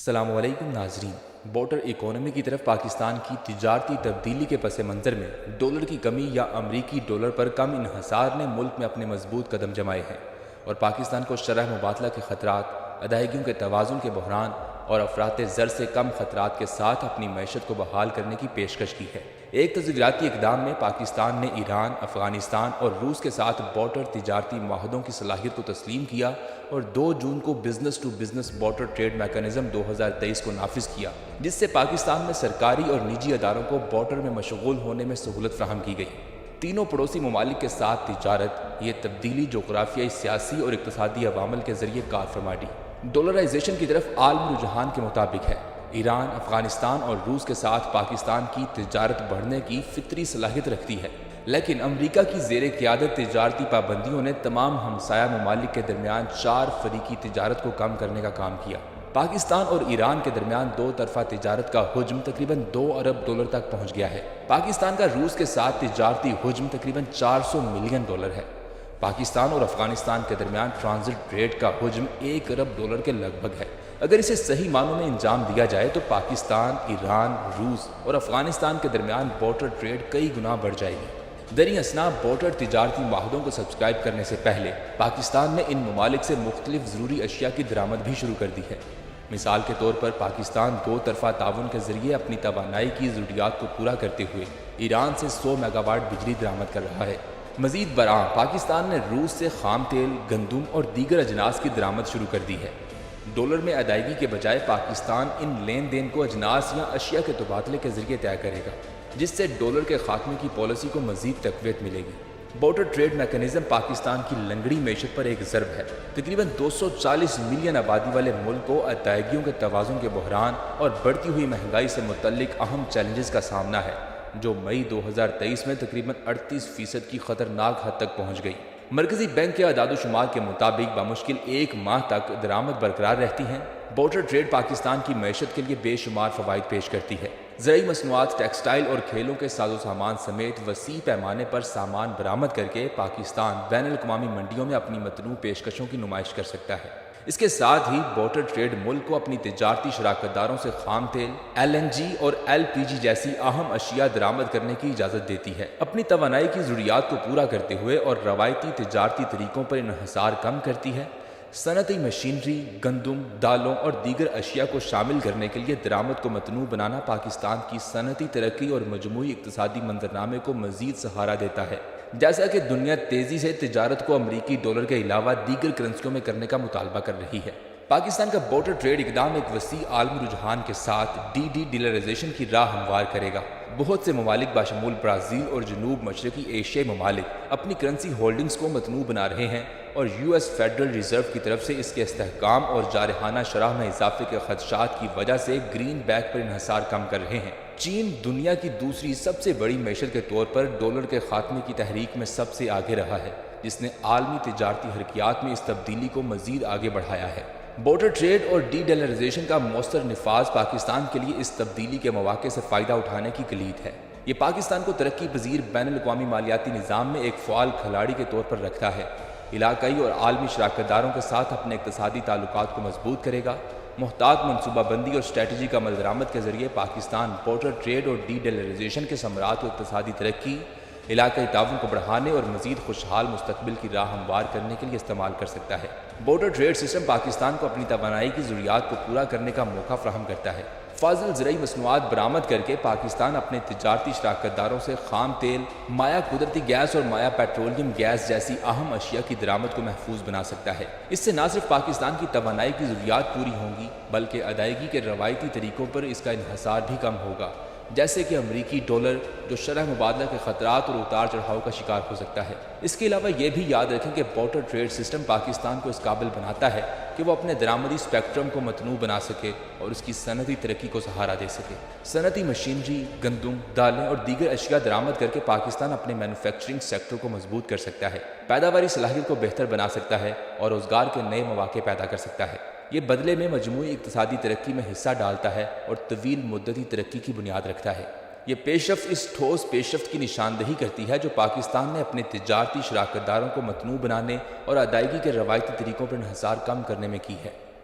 السلام علیکم ناظرین۔ بارٹر اکانومی کی طرف پاکستان کی تجارتی تبدیلی کے پس منظر میں ڈالر کی کمی یا امریکی ڈالر پر کم انحصار نے ملک میں اپنے مضبوط قدم جمائے ہیں اور پاکستان کو شرح مبادلہ کے خطرات، ادائیگیوں کے توازن کے بحران اور افراط زر سے کم خطرات کے ساتھ اپنی معیشت کو بحال کرنے کی پیشکش کی ہے۔ ایک تزویراتی اقدام میں پاکستان نے ایران، افغانستان اور روس کے ساتھ بارٹر تجارتی معاہدوں کی صلاحیت کو تسلیم کیا اور 2 جون کو business to business barter trade mechanism 2023 کو نافذ کیا، جس سے پاکستان میں سرکاری اور نجی اداروں کو بارٹر میں مشغول ہونے میں سہولت فراہم کی گئی۔ تینوں پڑوسی ممالک کے ساتھ تجارت، یہ تبدیلی جغرافیائی، سیاسی اور اقتصادی عوامل کے ذریعے کار فرما دی۔ ڈالرائزیشن کی طرف عالمی رجحان کے مطابق ہے۔ ایران، افغانستان اور روس کے ساتھ پاکستان کی تجارت بڑھنے کی فطری صلاحیت رکھتی ہے، لیکن امریکہ کی زیر قیادت تجارتی پابندیوں نے تمام ہمسایہ ممالک کے درمیان 4 فریقی تجارت کو کم کرنے کا کام کیا۔ پاکستان اور ایران کے درمیان 2 طرفہ تجارت کا حجم تقریباً $2 ارب تک پہنچ گیا ہے۔ پاکستان کا روس کے ساتھ تجارتی حجم تقریباً $400 ملین ہے۔ پاکستان اور افغانستان کے درمیان ٹرانزٹ ٹریڈ کا حجم $1 ارب کے لگ بھگ ہے۔ اگر اسے صحیح معنوں میں انجام دیا جائے تو پاکستان، ایران، روس اور افغانستان کے درمیان بارٹر ٹریڈ کئی گنا بڑھ جائے گی۔ دریں اثنا بارٹر تجارتی معاہدوں کو سبسکرائب کرنے سے پہلے پاکستان نے ان ممالک سے مختلف ضروری اشیاء کی درآمد بھی شروع کر دی ہے۔ مثال کے طور پر پاکستان 2 طرفہ تعاون کے ذریعے اپنی توانائی کی ضروریات کو پورا کرتے ہوئے ایران سے 100 میگا واٹ بجلی درآمد کر رہا ہے۔ مزید برآں پاکستان نے روس سے خام تیل، گندم اور دیگر اجناس کی درآمد شروع کر دی ہے۔ ڈالر میں ادائیگی کے بجائے پاکستان ان لین دین کو اجناس یا اشیاء کے تبادلے کے ذریعے طے کرے گا، جس سے ڈالر کے خاتمے کی پالیسی کو مزید تقویت ملے گی۔ بارٹر ٹریڈ میکانزم پاکستان کی لنگڑی معیشت پر ایک ضرب ہے۔ تقریباً 240 ملین آبادی والے ملک کو ادائیگیوں کے توازن کے بحران اور بڑھتی ہوئی مہنگائی سے متعلق اہم چیلنجز کا سامنا ہے، جو مئی 2023 میں تقریباً 38% کی خطرناک حد تک پہنچ گئی۔ مرکزی بینک کے اعداد و شمار کے مطابق بمشکل 1 ماہ تک درآمد برقرار رہتی ہیں۔ بارٹر ٹریڈ پاکستان کی معیشت کے لیے بے شمار فوائد پیش کرتی ہے۔ زرعی مصنوعات، ٹیکسٹائل اور کھیلوں کے ساز و سامان سمیت وسیع پیمانے پر سامان برآمد کر کے پاکستان بین الاقوامی منڈیوں میں اپنی متنوع پیشکشوں کی نمائش کر سکتا ہے۔ اس کے ساتھ ہی بارٹر ٹریڈ ملک کو اپنی تجارتی شراکت داروں سے خام تیل، LNG اور LPG جیسی اہم اشیاء درآمد کرنے کی اجازت دیتی ہے۔ اپنی توانائی کی ضروریات کو پورا کرتے ہوئے اور روایتی تجارتی طریقوں پر انحصار کم کرتی ہے۔ صنعتی مشینری، گندم، دالوں اور دیگر اشیاء کو شامل کرنے کے لیے درآمد کو متنوع بنانا پاکستان کی صنعتی ترقی اور مجموعی اقتصادی منظرنامے کو مزید سہارا دیتا ہے۔ جیسا کہ دنیا تیزی سے تجارت کو امریکی ڈالر کے علاوہ دیگر کرنسیوں میں کرنے کا مطالبہ کر رہی ہے، پاکستان کا بارٹر ٹریڈ اقدام ایک وسیع عالمی رجحان کے ساتھ ڈی ڈالرائزیشن کی راہ ہموار کرے گا۔ بہت سے ممالک بشمول برازیل اور جنوب مشرقی ایشیائی ممالک اپنی کرنسی ہولڈنگز کو متنوع بنا رہے ہیں اور US فیڈرل ریزرو کی طرف سے اس کے استحکام اور جارحانہ شرح میں اضافے کے خدشات کی وجہ سے گرین بیک پر انحصار کم کر رہے ہیں۔ چین دنیا کی دوسری سب سے بڑی معیشت کے طور پر ڈالر کے خاتمے کی تحریک میں سب سے آگے رہا ہے، جس نے عالمی تجارتی حرکیات میں اس تبدیلی کو مزید آگے بڑھایا ہے۔ بارٹر ٹریڈ اور ڈی ڈالرائزیشن کا مؤثر نفاذ پاکستان کے لیے اس تبدیلی کے مواقع سے فائدہ اٹھانے کی کلید ہے۔ یہ پاکستان کو ترقی پذیر بین الاقوامی مالیاتی نظام میں ایک فعال کھلاڑی کے طور پر رکھتا ہے، علاقائی اور عالمی شراکت داروں کے ساتھ اپنے اقتصادی تعلقات کو مضبوط کرے گا۔ محتاط منصوبہ بندی اور اسٹریٹجی کا عمل درآمد کے ذریعے پاکستان بارٹر ٹریڈ اور ڈی ڈالرائزیشن کے ثمرات و اقتصادی ترقی، علاقائی تعاون کو بڑھانے اور مزید خوشحال مستقبل کی راہ ہموار کرنے کے لیے استعمال کر سکتا ہے۔ بارٹر ٹریڈ سسٹم پاکستان کو اپنی توانائی کی ضروریات کو پورا کرنے کا موقع فراہم کرتا ہے۔ فاضل زرعی مصنوعات برآمد کر کے پاکستان اپنے تجارتی شراکت داروں سے خام تیل، مائع قدرتی گیس اور مائع پیٹرولیم گیس جیسی اہم اشیاء کی درآمد کو محفوظ بنا سکتا ہے۔ اس سے نہ صرف پاکستان کی توانائی کی ضروریات پوری ہوں گی بلکہ ادائیگی کے روایتی طریقوں پر اس کا انحصار بھی کم ہوگا، جیسے کہ امریکی ڈالر، جو شرح مبادلہ کے خطرات اور اتار چڑھاؤ کا شکار ہو سکتا ہے۔ اس کے علاوہ یہ بھی یاد رکھیں کہ بارٹر ٹریڈ سسٹم پاکستان کو اس قابل بناتا ہے کہ وہ اپنے درآمدی اسپیکٹرم کو متنوع بنا سکے اور اس کی صنعتی ترقی کو سہارا دے سکے۔ صنعتی مشینری، گندم، دالیں اور دیگر اشیاء درآمد کر کے پاکستان اپنے مینوفیکچرنگ سیکٹر کو مضبوط کر سکتا ہے، پیداواری صلاحیت کو بہتر بنا سکتا ہے اور روزگار کے نئے مواقع پیدا کر سکتا ہے۔ یہ بدلے میں مجموعی اقتصادی ترقی میں حصہ ڈالتا ہے اور طویل مدتی ترقی کی بنیاد رکھتا ہے۔ یہ پیش رفت اس ٹھوس پیش رفت کی نشاندہی کرتی ہے جو پاکستان نے اپنے تجارتی شراکت داروں کو متنوع بنانے اور ادائیگی کے روایتی طریقوں پر انحصار کم کرنے میں کی ہے۔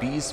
20